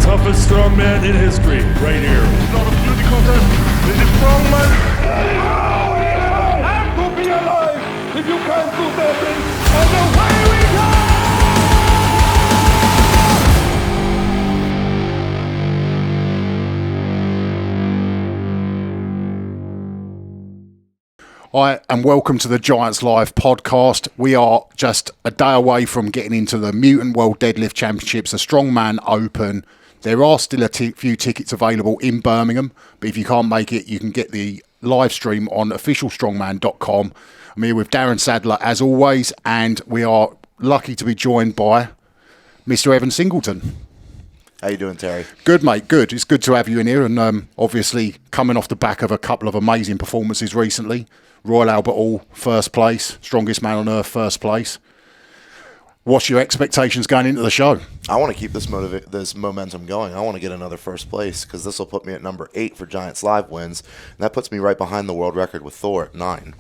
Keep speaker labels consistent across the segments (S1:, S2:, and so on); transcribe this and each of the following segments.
S1: toughest strongman in history, right here.
S2: It's not a beauty contest. This is Strongman. You have to be alive if you can't do that. And away we go!
S3: Hi, and welcome to the Giants Live podcast. We are just a day away from getting into the Mutant World Deadlift Championships, the Strongman Open. There are still a few tickets available in Birmingham, but if you can't make it, you can get the live stream on officialstrongman.com. I'm here with Darren Sadler, as always, and we are lucky to be joined by Mr. Evan Singleton.
S4: How you doing, Terry?
S3: Good, mate, good. It's good to have you in here, and obviously coming off the back of a couple of amazing performances recently. Royal Albert Hall, first place. Strongest Man on Earth, first place. What's your expectations going into the show?
S4: I want to keep this momentum going. I want to get another first place because this will put me at number 8 for Giants Live wins. And that puts me right behind the world record with Thor at 9.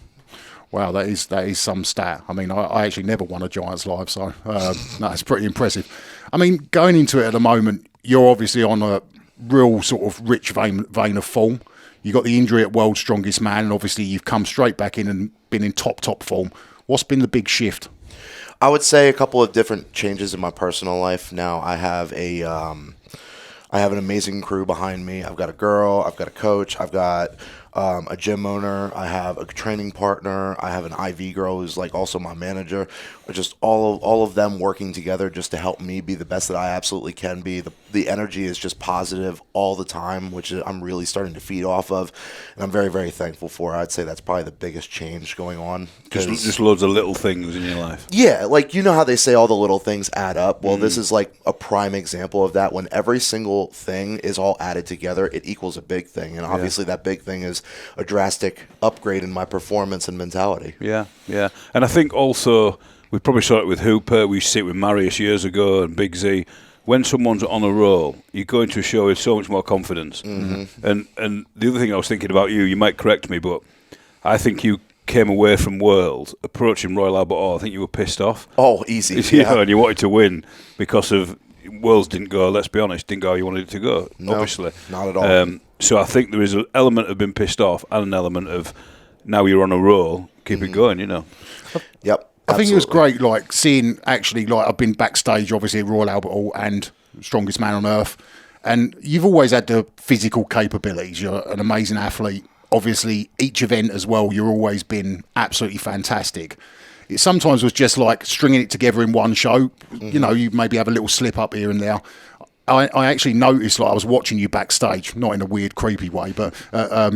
S3: Wow, that is some stat. I mean, I actually never won a Giants Live, so no, it's pretty impressive. I mean, going into it at the moment, you're obviously on a real sort of rich vein of form. You got the injury at World's Strongest Man, and obviously you've come straight back in and been in top form. What's been the big shift?
S4: I would say a couple of different changes in my personal life. Now I have an amazing crew behind me. I've got a girl, I've got a coach, I've got a gym owner, I have a training partner, I have an IV girl who's like also my manager. Just all of them working together just to help me be the best that I absolutely can be. The energy is just positive all the time, which I'm really starting to feed off of, and I'm very, very thankful for. I'd say that's probably the biggest change going on.
S5: Just loads of little things in your life.
S4: Yeah, like you know how they say all the little things add up? Well, this is like a prime example of that. When every single thing is all added together, it equals a big thing, and obviously that big thing is a drastic upgrade in my performance and mentality.
S5: Yeah. And I think also, we probably saw it with Hooper, we used to see it with Marius years ago and Big Z. When someone's on a roll, you go into a show with so much more confidence. Mm-hmm. And the other thing I was thinking about you might correct me, but I think you came away from World, approaching Royal Albert Hall, I think you were pissed off.
S4: Oh, easy.
S5: And you wanted to win because of Worlds didn't go, let's be honest, didn't go how you wanted it to go,
S4: no,
S5: obviously.
S4: Not at all.
S5: So I think there is an element of being pissed off and an element of now you're on a roll, keep it going, you know.
S4: Yep.
S3: I think it was great, like seeing actually, like I've been backstage, obviously at Royal Albert Hall and Strongest Man on Earth, and you've always had the physical capabilities. You're an amazing athlete. Obviously, each event as well, you've always been absolutely fantastic. It sometimes was just like stringing it together in one show. Mm-hmm. You know, you maybe have a little slip up here and there. I actually noticed, like I was watching you backstage, not in a weird, creepy way, but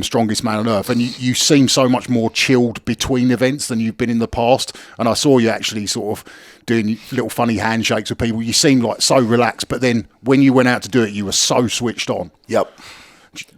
S3: Strongest Man on Earth, and you seem so much more chilled between events than you've been in the past. And I saw you actually sort of doing little funny handshakes with people. You seemed like so relaxed, but then when you went out to do it, you were so switched on.
S4: Yep.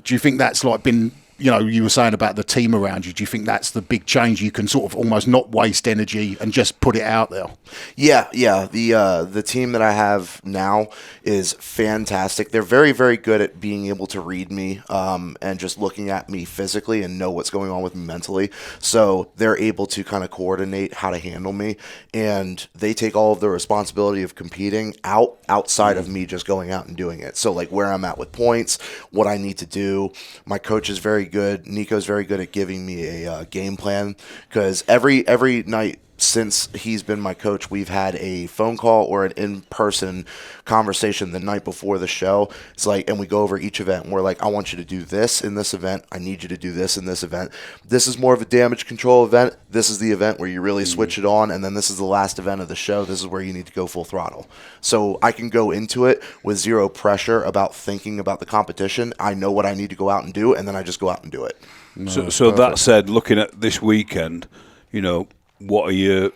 S3: Do you think that's like been... You know, you were saying about the team around you. Do you think that's the big change? You can sort of almost not waste energy and just put it out there.
S4: Yeah. The team that I have now is fantastic. They're very, very good at being able to read me and just looking at me physically and know what's going on with me mentally. So they're able to kind of coordinate how to handle me, and they take all of the responsibility of competing outside of me just going out and doing it. So like where I'm at with points, what I need to do. My coach is very good. Nico's very good at giving me a game plan, because every night since he's been my coach, we've had a phone call or an in-person conversation the night before the show. It's like, and we go over each event, and we're like, I want you to do this in this event. I need you to do this in this event. This is more of a damage control event. This is the event where you really switch it on, and then this is the last event of the show. This is where you need to go full throttle. So I can go into it with zero pressure about thinking about the competition. I know what I need to go out and do, and then I just go out and do it.
S5: So that said, looking at this weekend, you know, what are you?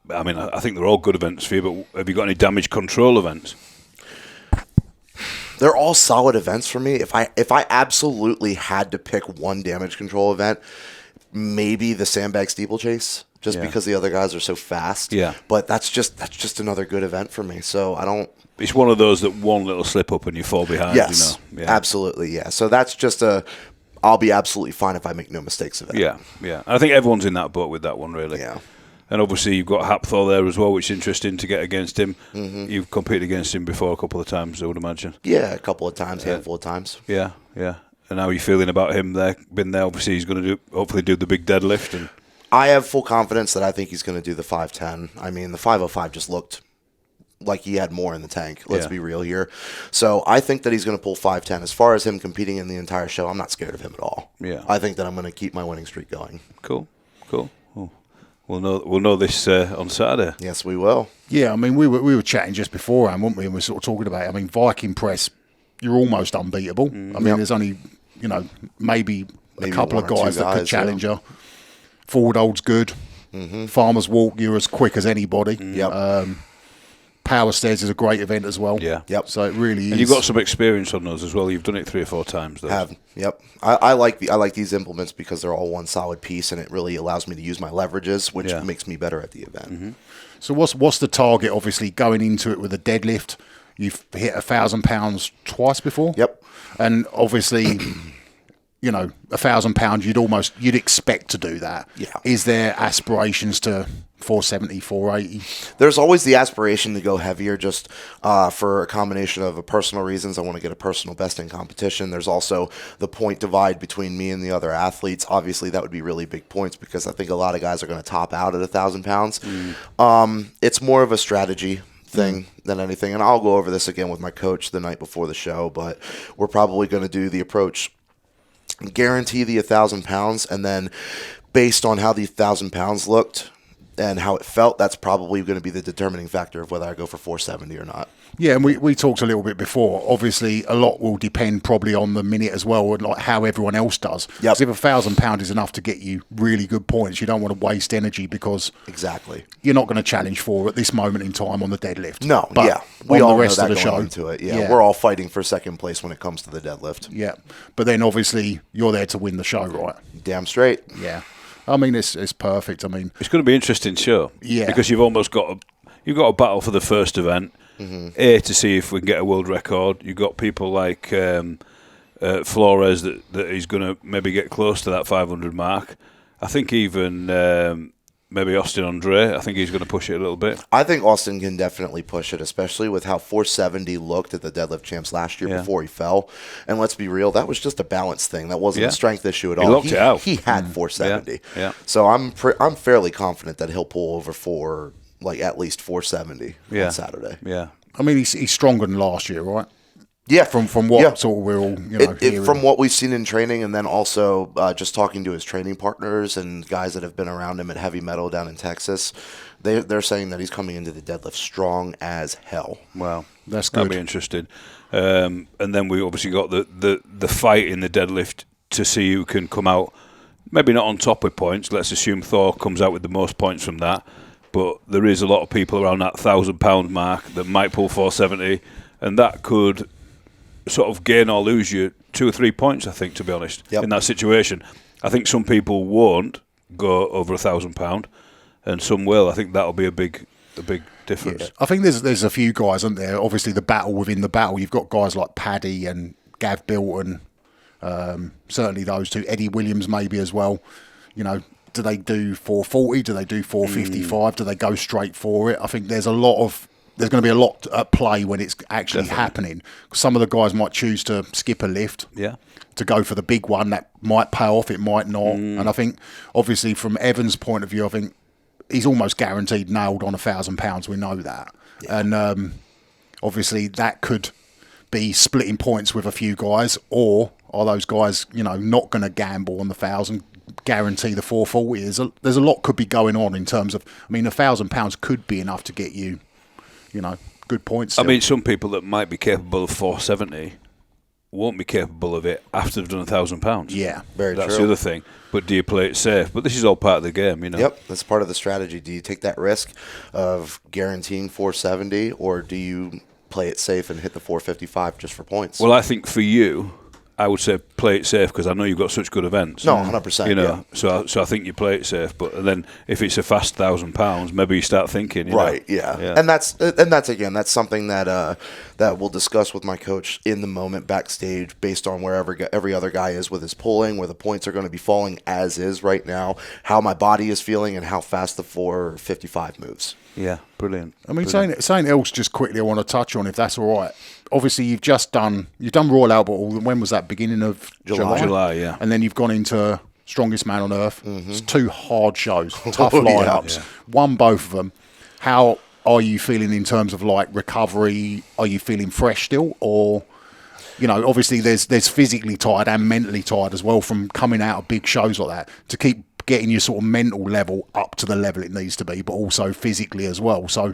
S5: I mean, I think they're all good events for you, but have you got any damage control events?
S4: They're all solid events for me. If I absolutely had to pick one damage control event, maybe the sandbag steeplechase, just because the other guys are so fast. Yeah. But that's just another good event for me. So I don't.
S5: It's one of those that one little slip up and you fall behind.
S4: Yes,
S5: you know? Yeah.
S4: Absolutely. Yeah. So that's just I'll be absolutely fine if I make no mistakes of it.
S5: Yeah. I think everyone's in that boat with that one, really.
S4: Yeah.
S5: And obviously you've got Hapthor there as well, which is interesting to get against him. You've competed against him before a couple of times, I would imagine.
S4: Yeah, a couple of times, handful of times.
S5: Yeah. And how are you feeling about him there? Been there, obviously he's going to hopefully do the big deadlift. And
S4: I have full confidence that I think he's going to do the 510. I mean, the 505 just looked like he had more in the tank. Let's be real here. So I think that he's going to pull 510. As far as him competing in the entire show, I'm not scared of him at all.
S5: Yeah.
S4: I think that I'm going to keep my winning streak going.
S5: Cool. Oh. We'll know this on Saturday.
S4: Yes, we will.
S3: Yeah, I mean, we were chatting just beforehand, weren't we? And we were sort of talking about it. I mean, Viking press, you're almost unbeatable. I mean, there's only, maybe a couple of
S4: one or two
S3: guys that could
S4: guys,
S3: challenge you. Forward hold's good. Farmer's walk, you're as quick as anybody.
S4: Yep.
S3: Power stairs is a great event as well.
S5: Yeah.
S4: Yep.
S3: So it really is.
S5: And you've got some experience on those as well. You've done it 3 or 4 times. Those.
S4: Yep. I like these implements because they're all one solid piece, and it really allows me to use my leverages, which makes me better at the event.
S3: So what's the target? Obviously, going into it with a deadlift, you've hit 1,000 pounds twice before.
S4: Yep.
S3: And obviously, 1,000 pounds, you'd expect to do that.
S4: Yeah.
S3: Is there aspirations to 470, 480?
S4: There's always the aspiration to go heavier, just for a combination of personal reasons. I want to get a personal best in competition. There's also the point divide between me and the other athletes. Obviously, that would be really big points because I think a lot of guys are going to top out at 1,000 pounds. It's more of a strategy thing than anything, and I'll go over this again with my coach the night before the show, but we're probably going to do the approach, guarantee the 1,000 pounds, and then based on how the 1,000 pounds looked and how it felt, that's probably going to be the determining factor of whether I go for 470 or not.
S3: Yeah, and we talked a little bit before. Obviously, a lot will depend probably on the minute as well, and like how everyone else does.
S4: Yep.
S3: Because if 1,000 pound is enough to get you really good points, you don't want to waste energy because
S4: Exactly.
S3: you're not going to challenge for at this moment in time on the deadlift.
S4: No,
S3: But
S4: yeah. We
S3: on
S4: all
S3: the rest
S4: know that
S3: of the
S4: going
S3: show.
S4: into it. Yeah, we're all fighting for second place when it comes to the deadlift.
S3: Yeah, but then obviously you're there to win the show, right?
S4: Damn straight.
S3: Yeah. I mean, it's perfect. I mean,
S5: It's going to be an interesting show.
S3: Yeah.
S5: Because you've almost got a battle for the first event. A, to see if we can get a world record. You've got people like Flores that he's going to maybe get close to that 500 mark. I think even maybe Austin Andre, I think he's going to push it a little bit.
S4: I think Austin can definitely push it, especially with how 470 looked at the deadlift champs last year before he fell. And let's be real, that was just a balance thing. That wasn't a strength issue at all.
S5: He locked it out.
S4: He had 470.
S5: Yeah.
S4: So I'm fairly confident that he'll pull over for at least 470 on Saturday.
S5: Yeah.
S3: I mean, he's stronger than last year, right?
S4: Yeah,
S3: From what sort of we're all hearing.
S4: from what we've seen in training, and then also just talking to his training partners and guys that have been around him at Heavy Metal down in Texas, they're saying that he's coming into the deadlift strong as hell.
S5: Wow,
S3: That's good.
S5: That'll be interesting. And then we obviously got the fight in the deadlift to see who can come out. Maybe not on top with points. Let's assume Thor comes out with the most points from that. But there is a lot of people around that 1,000 pound mark that might pull 470, and that could sort of gain or lose you 2 or 3 points, I think, to be honest, in that situation. I think some people won't go over 1,000 pound, and some will. I think that'll be a big difference.
S3: Yeah. I think there's a few guys, aren't there? Obviously, the battle within the battle. You've got guys like Paddy and Gav Bilton, certainly those two. Eddie Williams maybe as well. Do they do 440? Do they do 455? Do they go straight for it? I think there's going to be a lot at play when it's actually happening. Some of the guys might choose to skip a lift to go for the big one. That might pay off, it might not. And I think, obviously, from Evan's point of view, I think he's almost guaranteed nailed on 1,000 pounds. We know that. Yeah. And obviously, that could be splitting points with a few guys, or are those guys, not going to gamble on the 1,000, guarantee the 440? There's a lot could be going on in terms of, I mean, 1,000 pounds could be enough to get you, good points still.
S5: I mean, some people that might be capable of 470 won't be capable of it after they've done 1,000 pounds.
S3: Yeah,
S4: very
S5: That's
S4: true.
S5: the other thing. But do you play it safe? But this is all part of the game,
S4: Yep, that's part of the strategy. Do you take that risk of guaranteeing 470, or do you play it safe and hit the 455 just for points?
S5: Well, I think for you, I would say play it safe because I know you've got such good events.
S4: No, 100%.
S5: You know,
S4: yeah.
S5: so I think you play it safe. But then if it's a fast £1,000, maybe you start thinking.
S4: Right.
S5: You know?
S4: Yeah. And that's again, that's something that that we'll discuss with my coach in the moment backstage, based on wherever every other guy is with his pulling, where the points are going to be falling as is right now, how my body is feeling, and how fast the 4:55 moves.
S5: Yeah, brilliant.
S3: I mean, something else just quickly I want to touch on, if that's all right. Obviously, you've done Royal Albert Hall. When was that? Beginning of
S5: July, yeah.
S3: And then you've gone into Strongest Man on Earth.
S4: Mm-hmm.
S3: It's 2 hard shows, tough
S4: Yeah.
S3: lineups. Won both of them. How are you feeling in terms of like recovery? Are you feeling fresh still, or you know, obviously there's physically tired and mentally tired as well from coming out of big shows like that to keep getting your sort of mental level up to the level it needs to be, but also physically as well. So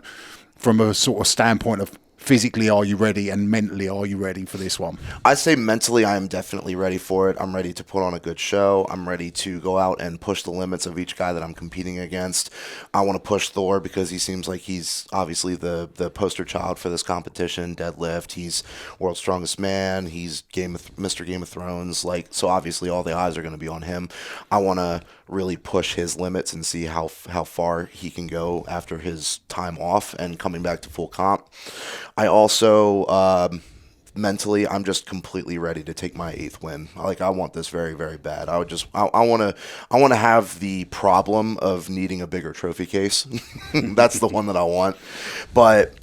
S3: from a sort of standpoint of physically, are you ready, and mentally, are you ready for this one?
S4: I'd say mentally, I am definitely ready for it. I'm ready to put on a good show. I'm ready to go out and push the limits of each guy that I'm competing against. I want to push Thor because he seems like he's obviously the poster child for this competition. Deadlift, he's World's Strongest Man. He's Mr. Game of Thrones. So obviously all the eyes are going to be on him. I want to really push his limits and see how far he can go after his time off and coming back to full comp. I also mentally, I'm just completely ready to take my 8th win. I want this very, very bad. I want to have the problem of needing a bigger trophy case. That's the one that I want. But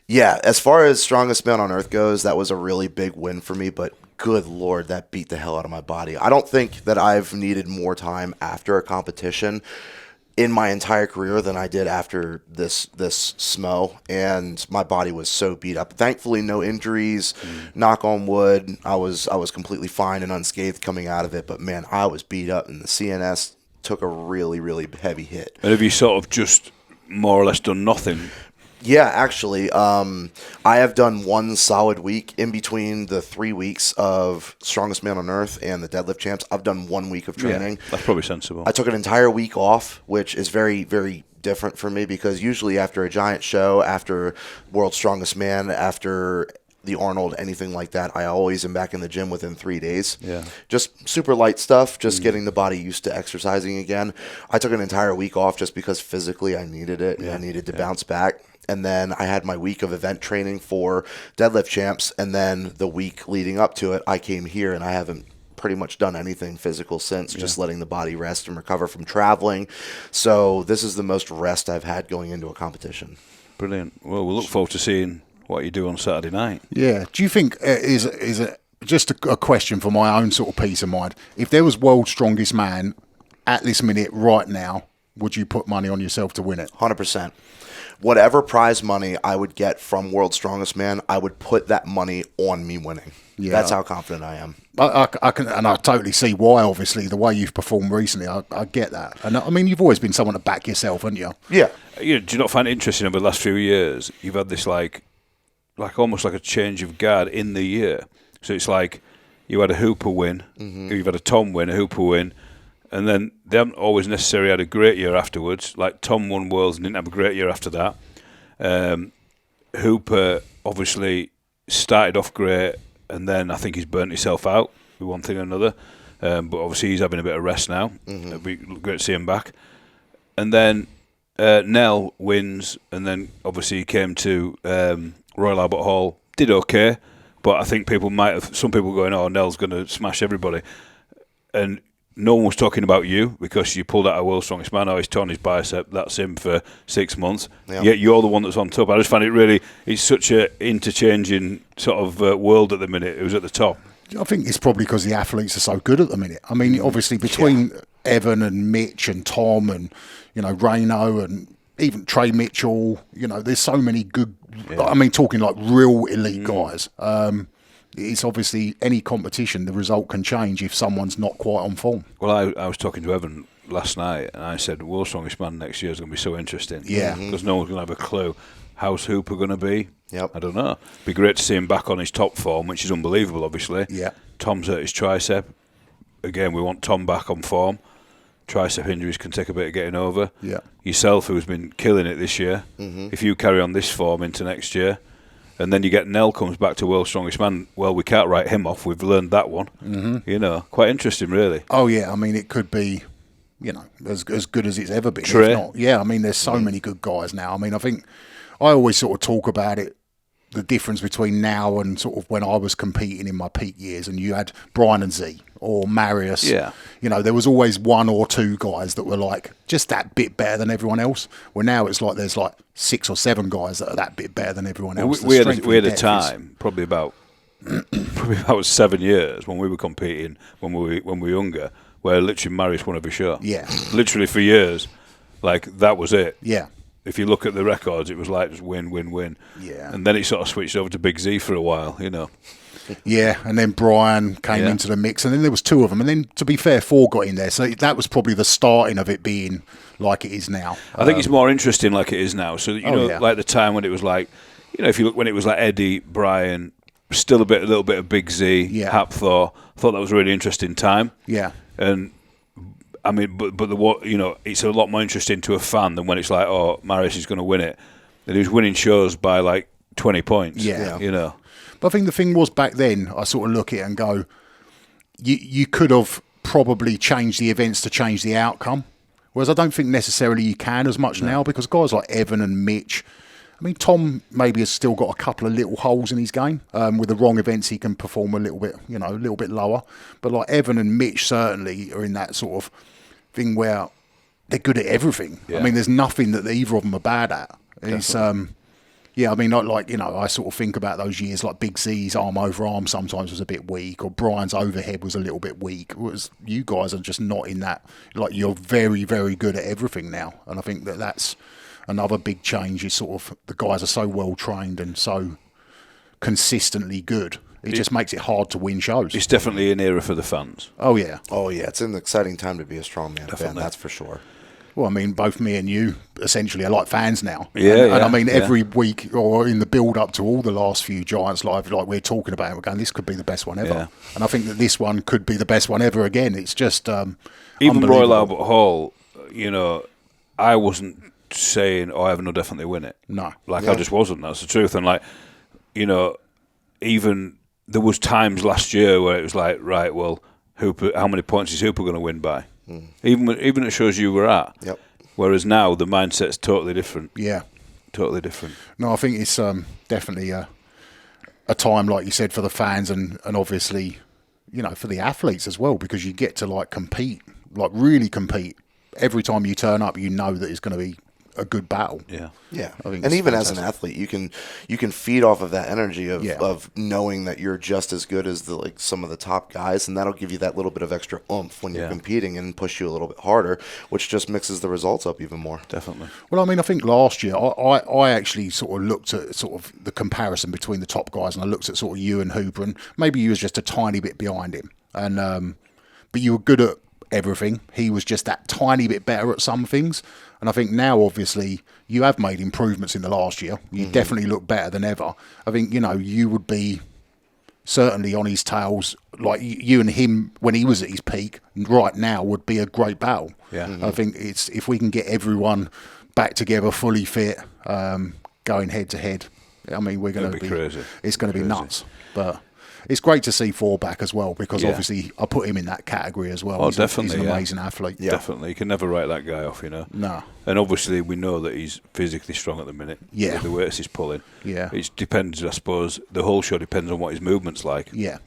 S4: yeah, as far as Strongest Man on Earth goes, that was a really big win for me, but good Lord, that beat the hell out of my body. I don't think that I've needed more time after a competition in my entire career than I did after this SMO, and my body was so beat up. Thankfully, no injuries. Knock on wood. I was completely fine and unscathed coming out of it, but man, I was beat up, and the CNS took a really, really heavy hit.
S5: And have you sort of just more or less done nothing?
S4: Yeah, actually, I have done one solid week in between the 3 weeks of Strongest Man on Earth and the Deadlift Champs. I've done 1 week of training.
S5: Yeah, that's probably sensible.
S4: I took an entire week off, which is very, very different for me because usually after a giant show, after World's Strongest Man, after the Arnold, anything like that, I always am back in the gym within 3 days.
S5: Yeah.
S4: Just super light stuff, just getting the body used to exercising again. I took an entire week off just because physically I needed it. I needed to bounce back. And then I had my week of event training for Deadlift Champs, and then the week leading up to it, I came here, and I haven't pretty much done anything physical since, just letting the body rest and recover from traveling. So this is the most rest I've had going into a competition.
S5: Brilliant. Well, we'll look forward to seeing what you do on Saturday night.
S3: Yeah. Do you think is it just a question for my own sort of peace of mind? If there was World's Strongest Man at this minute right now, would you put money on yourself to win it?
S4: 100%. Whatever prize money I would get from World's Strongest Man, I would put that money on me winning. Yeah. That's how confident I am.
S3: I can, and I totally see why. Obviously, the way you've performed recently, I get that. And I mean, you've always been someone to back yourself, haven't you?
S4: Yeah.
S5: Do you not find it interesting over the last few years? You've had this like almost like a change of guard in the year. So it's like you had a Hooper win, you've had a Tom win, a Hooper win. And then they haven't always necessarily had a great year afterwards. Like Tom won Worlds and didn't have a great year after that. Hooper obviously started off great, and then I think he's burnt himself out with one thing or another. But obviously he's having a bit of rest now. It'd be great to see him back. And then Nell wins, and then obviously he came to Royal Albert Hall, did okay, but I think some people going, oh, Nell's going to smash everybody. And no one was talking about you because you pulled out a World's Strongest Man. Oh, he's torn his bicep. That's him for 6 months. Yeah. Yet you're the one that's on top. I just find it's such a interchanging sort of world at the minute. Who's at the top?
S3: I think it's probably because the athletes are so good at the minute. I mean, obviously between Evan and Mitch and Tom and, Reno and even Trey Mitchell, there's so many good, I mean, talking like real elite guys. It's obviously any competition, the result can change if someone's not quite on form.
S5: Well, I was talking to Evan last night, and I said, World's Strongest Man next year is going to be so interesting.
S3: Yeah.
S5: Because no one's going to have a clue. How's Hooper going to be?
S4: Yep.
S5: I don't know. It'd be great to see him back on his top form, which is unbelievable, obviously.
S3: Yeah.
S5: Tom's hurt his tricep. Again, we want Tom back on form. Tricep injuries can take a bit of getting over.
S3: Yeah.
S5: Yourself, who's been killing it this year, if you carry on this form into next year, And then you get Nell comes back to World's Strongest Man. Well, we can't write him off. We've learned that one. Mm-hmm. You know, quite interesting, really.
S3: Oh, yeah. I mean, it could be, you know, as good as it's ever been.
S5: Trey.
S3: If not. Yeah, I mean, there's so many good guys now. I mean, I think I always sort of talk about it, the difference between now and sort of when I was competing in my peak years, and you had Brian and Z or Marius.
S5: Yeah.
S3: You know, there was always one or two guys that were like just that bit better than everyone else. Well, now it's like there's like 6 or 7 guys that are that bit better than everyone else.
S5: We had a time, probably about 7 years when we were competing when we were younger, where literally Marius won every show.
S3: Yeah.
S5: Literally for years, like that was it.
S3: Yeah.
S5: If you look at the records, it was like just win, win, win.
S3: Yeah.
S5: And then it sort of switched over to Big Z for a while, you know.
S3: Yeah, and then Brian came into the mix, and then there was 2 of them, and then, to be fair, 4 got in there. So that was probably the starting of it being like it is now.
S5: I think it's more interesting like it is now. So, you know, like the time when it was like, you know, if you look when it was like Eddie, Brian, still a little bit of Big Z, Hap Thor. I thought that was a really interesting time.
S3: Yeah.
S5: And I mean, but you know, it's a lot more interesting to a fan than when it's like, oh, Marius is going to win it. And he was winning shows by like 20 points.
S3: Yeah.
S5: You know.
S3: But I think the thing was back then, I sort of look at it and go, you could have probably changed the events to change the outcome. Whereas I don't think necessarily you can as much now, because guys like Evan and Mitch, I mean, Tom maybe has still got a couple of little holes in his game. With the wrong events, he can perform a little bit, you know, a little bit lower. But like Evan and Mitch certainly are in that sort of thing where they're good at everything.
S5: Yeah.
S3: I mean, there's nothing that either of them are bad at. It's yeah, I mean, like, you know, I sort of think about those years, like Big Z's arm over arm sometimes was a bit weak, or Brian's overhead was a little bit weak. Whereas you guys are just not in that. Like, you're very, very good at everything now. And I think that's another big change, is sort of the guys are so well trained and so consistently good. It just makes it hard to win shows.
S5: It's definitely an era for the fans.
S3: Oh, yeah.
S4: Oh, yeah. It's an exciting time to be a strongman fan, that's for sure.
S3: Well, I mean, both me and you essentially are like fans now.
S5: Yeah,
S3: and I mean, every week or in the build-up to all the last few Giants Live, like we're talking about, we're going, this could be the best one ever.
S5: Yeah.
S3: And I think that this one could be the best one ever again. It's just
S5: even Royal Albert Hall, you know, I wasn't saying, oh, Evan will definitely win it.
S3: No.
S5: Like, I just wasn't. That's the truth. And, like, you know, even there was times last year where it was like, right, well, Hooper, how many points is Hooper going to win by? Even at shows you were at.
S4: Yep.
S5: Whereas now the mindset's totally different.
S3: Yeah.
S5: Totally different.
S3: No, I think it's definitely a time, like you said, for the fans and obviously, you know, for the athletes as well, because you get to, like, compete, like, really compete. Every time you turn up, you know that it's going to be a good battle.
S5: Yeah.
S4: Yeah.
S3: I think
S4: And
S3: it's
S4: even
S3: fantastic.
S4: as an athlete, you can feed off of that energy of,
S3: Yeah.
S4: of knowing that you're just as good as some of the top guys, and that'll give you that little bit of extra oomph when you're competing and push you a little bit harder, which just mixes the results up even more.
S5: Definitely.
S3: Well, I mean, I think last year I actually sort of looked at sort of the comparison between the top guys, and I looked at sort of you and Hooper, and maybe you was just a tiny bit behind him, and but you were good at everything. He was just that tiny bit better at some things. And I think now, obviously, you have made improvements in the last year. You definitely look better than ever. I think, you know, you would be certainly on his tails, like you and him when he was at his peak right now would be a great battle.
S5: Yeah.
S3: I think it's, if we can get everyone back together, fully fit, going head to head, I mean, we're going to be
S5: crazy.
S3: It's going to be nuts. But it's great to see Thor back as well, because obviously I put him in that category as well.
S5: Oh,
S3: He's
S5: definitely.
S3: an amazing athlete.
S5: Yeah. Definitely. You can never write that guy off, you know.
S3: No.
S5: And obviously we know that he's physically strong at the minute.
S3: Yeah.
S5: With the weights he's pulling.
S3: Yeah.
S5: It depends, I suppose. The whole show depends on what his movement's like.
S3: Yeah.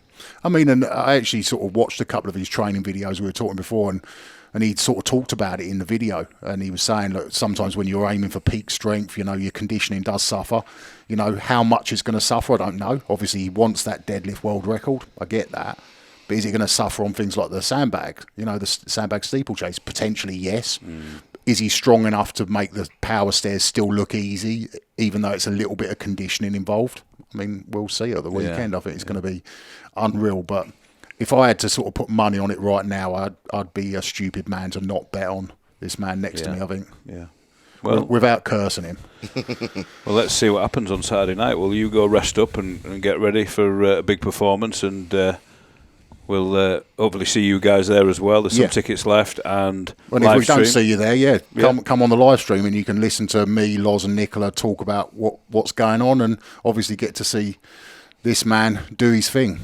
S3: I mean, and I actually sort of watched a couple of his training videos we were talking before, and he sort of talked about it in the video, and he was saying, look, sometimes when you're aiming for peak strength, you know, your conditioning does suffer. You know, how much it's going to suffer, I don't know. Obviously, he wants that deadlift world record. I get that. But is it going to suffer on things like the sandbag, you know, the sandbag steeplechase? Potentially, yes. Is he strong enough to make the power stairs still look easy, even though it's a little bit of conditioning involved? I mean, we'll see at the weekend. I think it's going to be unreal. But if I had to sort of put money on it right now, I'd be a stupid man to not bet on this man next to me, I think.
S5: Yeah. Well,
S3: without cursing him.
S5: Well, let's see what happens on Saturday night. Will you go rest up and get ready for a big performance, and we'll we'll hopefully see you guys there as well. There's some
S3: Yeah.
S5: tickets left, and
S3: Well, if we don't
S5: Livestream.
S3: see you there, come on the live stream and you can listen to me, Loz, and Nicola talk about what's going on, and obviously get to see this man do his thing.